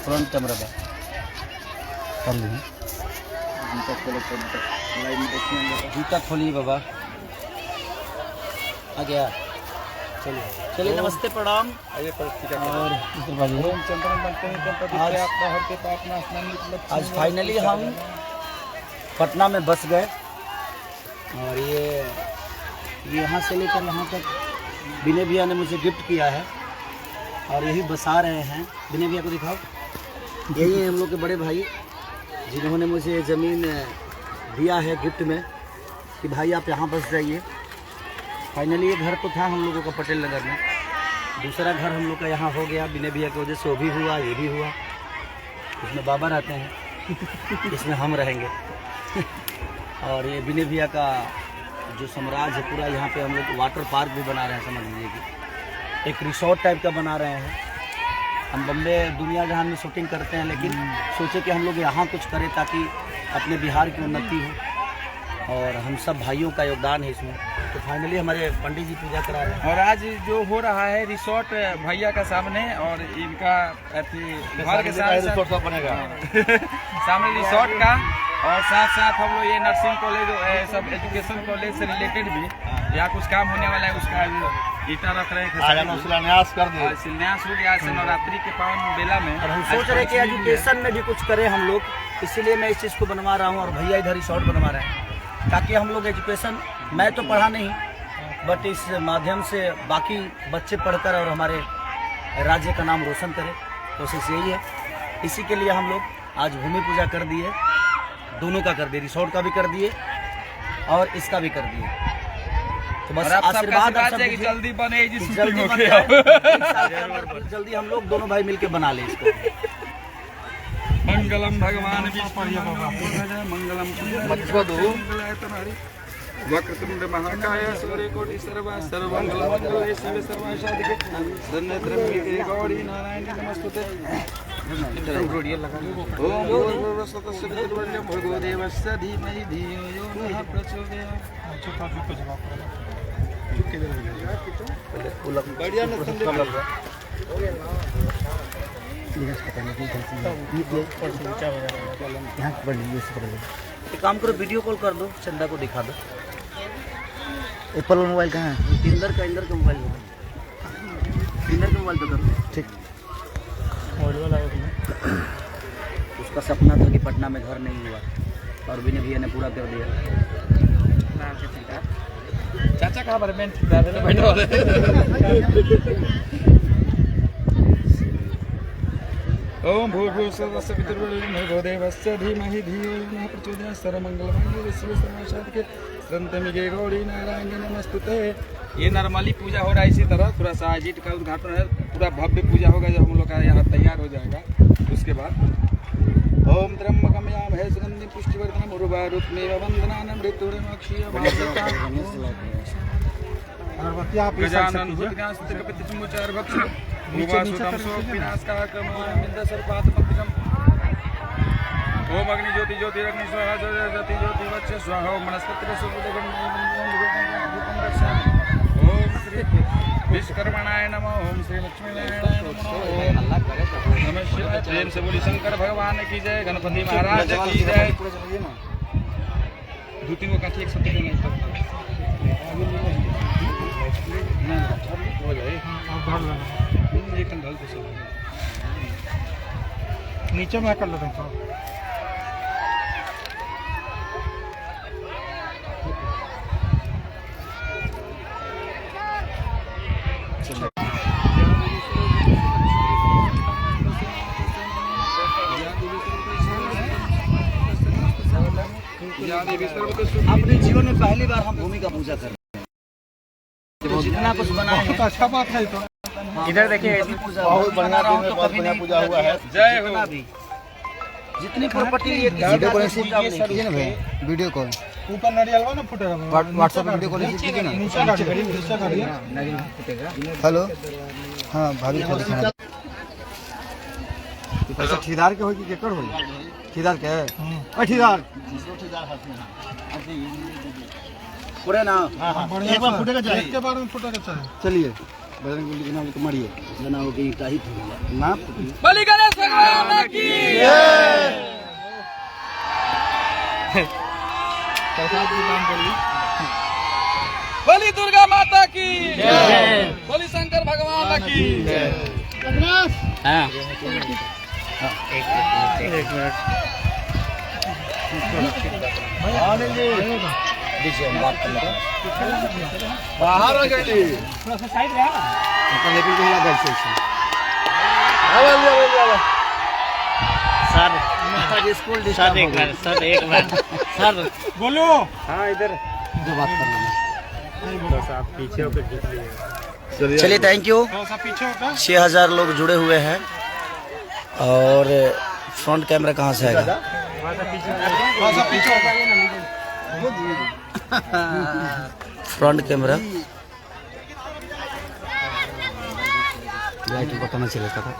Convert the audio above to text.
Front camera का कर ली जूता खोलिए बाबा। आ गया, चलिए चलिए, नमस्ते प्रणाम। और आज फाइनली हम पटना में बस गए और ये यहाँ से लेकर यहाँ तक विनय भैया ने मुझे गिफ्ट किया है और यही बसा रहे हैं। विनय भैया को दिखाओ, यही है हम लोग के बड़े भाई जिन्होंने मुझे ज़मीन दिया है गिफ्ट में कि भाई आप यहाँ बस जाइए। फाइनली ये घर तो था हम लोगों का पटेल नगर में, दूसरा घर हम लोग का यहाँ हो गया। विनय भैया की वजह से वो भी हुआ, ये भी हुआ। इसमें बाबा रहते हैं, इसमें हम रहेंगे। और ये विनय भैया का जो साम्राज्य है पूरा, यहाँ पे हम लोग वाटर पार्क भी बना रहे हैं, समझ लीजिए कि एक रिसोर्ट टाइप का बना रहे हैं। हम बम्बे दुनिया जहां में शूटिंग करते हैं, लेकिन सोचे कि हम लोग यहाँ कुछ करें ताकि अपने बिहार की उन्नति हो और हम सब भाइयों का योगदान है इसमें। तो फाइनली हमारे पंडित जी पूजा करा रहे हैं और आज जो हो रहा है रिसोर्ट भैया का सामने और इनका घर के सामने रिसोर्ट बनेगा सामने रिसोर्ट का। और साथ साथ हम लोग ये नर्सिंग कॉलेज सब एजुकेशन कॉलेज से रिलेटेड भी यहाँ कुछ काम होने वाला है, उसका ईटा रख रहे हैं। शिलान्यास कर दिया, शिलान्यास हो गया आज नवरात्रि के पावन बेला में। और हम सोच रहे हैं कि एजुकेशन में भी कुछ करें हम लोग, इसीलिए मैं इस चीज़ को बनवा रहा हूँ और भैया इधर रिसोर्ट बनवा रहे हैं ताकि हम लोग एजुकेशन, मैं तो पढ़ा नहीं बट इस माध्यम से बाकी बच्चे पढ़कर और हमारे राज्य का नाम रोशन करें। कोशिश यही है, इसी के लिए हम लोग आज भूमि पूजा कर दिए, दोनों का कर दिए, रिसोर्ट का भी कर दिए और इसका भी कर दिए। तो बस आशीर्वाद कि जल्दी बने, जल्दी हम लोग दोनों भाई मिलके बना ले इसको। मंगलम भगवान मंगलम वक्रतुंड महाकाय सूर्यकोटि सर्वमंगलमंगले शिवे सर्वासाधिके शरण्ये गौरी नारायणी नमस्तुते। ओम भूर्भुवस्सुतस्य वितुर्वरेण्यं भर्गो देवस्य धीमहि धियो यो नः प्रचोदयात्। बढ़िया न एक काम करो, वीडियो कॉल कर दो, चंदा को दिखा दो। एप्पल मोबाइल कहाँ है? इंदर का मोबाइल होगा, इंदर का मोबाइल तो कर दो। ठीक। उसका सपना था कि पटना में घर नहीं हुआ और विनय भैया ने पूरा कर दिया। चाचा कहाँ पर मैं ओम भूर्भुवस्सुतस्य वितुर्वरेण्यं भर्गो देवस्य धीमहि धियो यो नः प्रचोदयात्। सर्वमंगलमंगले शिवे सर्वासाधिके शरण्ये गौरी नारायणी नमस्तुते। ये नॉर्मली पूजा हो रहा है, इसी तरह थोड़ा सा आयोजित का उद्घाटन है, पूरा भव्य पूजा होगा जब हम लोग का यहाँ तैयार हो जाएगा। उसके बाद ओम त्र्यंबकं यजामहे सुगंधिं पुष्टिवर्धनम् उर्वारुकमेव वन्दनान् मृत्युर्मोक्षीयमामृतात्। गजानन भूतगणास्तुतिकपितृमुचार्भक्षम् भूवासुतं सोऽपिनाशकाक्रमोऽनिन्दसर्पात्मकम्। ओम अग्नि ज्योति ज्योतिरग्नि स्वाहा ज्योति ज्योति वच्च स्वाहा। ओम वनस्पतिरसुभूतगणपतिं रक्षामि। ओम श्री विश्वकर्मणाय नमः। ओम श्री लक्ष्मीनारायणाय नमः। ओम नमः शिवाय। प्रेम से बोली शंकर भगवान की जय, गणपति महाराज की जय। दो तीन को काठी एक साथ नहीं हो जाए, एक ढल तो सब नीचे में कर लेते हैं। अपने जीवन में पहली बार हम भूमि का पूजा कर रहे हैं, तो जितना कुछ बना है अच्छा बात है। तो इधर देखिए बहुत बढ़िया पूजा हुआ है। जय हो। जितनी प्रॉपर्टी वीडियो कॉल कीजिए ना भाई, वीडियो कॉल ऊपर नारियल ना फुटेगा, व्हाट्सएप वीडियो कॉल कीजिए ना। हेलो, हाँ भाभी को दिखाना। अच्छा ठेकेदार के होगी केकर होगी? ठेकेदार के है? ठेकेदार पूरे ना। एक बार फुटेगा चाहिए, एक के बार में फुटेगा चाहिए। चलिए बजरंग बली बनाओ तो मारिए बनाओ कि ईटा ही फूलेगा ना बलि गणेश भगवान की प्रसाद की दान करिए। बलि दुर्गा माता की बलि शंकर भगवान की हाँ दीजिए हम बात कर लेते हैं बाहर आ गई थोड़ा सा साइड रहा लेकिन तो लगा ऐसे सर स्कूल सर एक बार सर बोलो। हाँ इधर जो बात कर लेना आप पीछे होकर खींच लीजिए। चलिए थैंक यू। 6000 लोग जुड़े हुए हैं और फ्रंट कैमरा कहाँ से आएगा फ्रंट कैमरा लाइट बटन से लेता था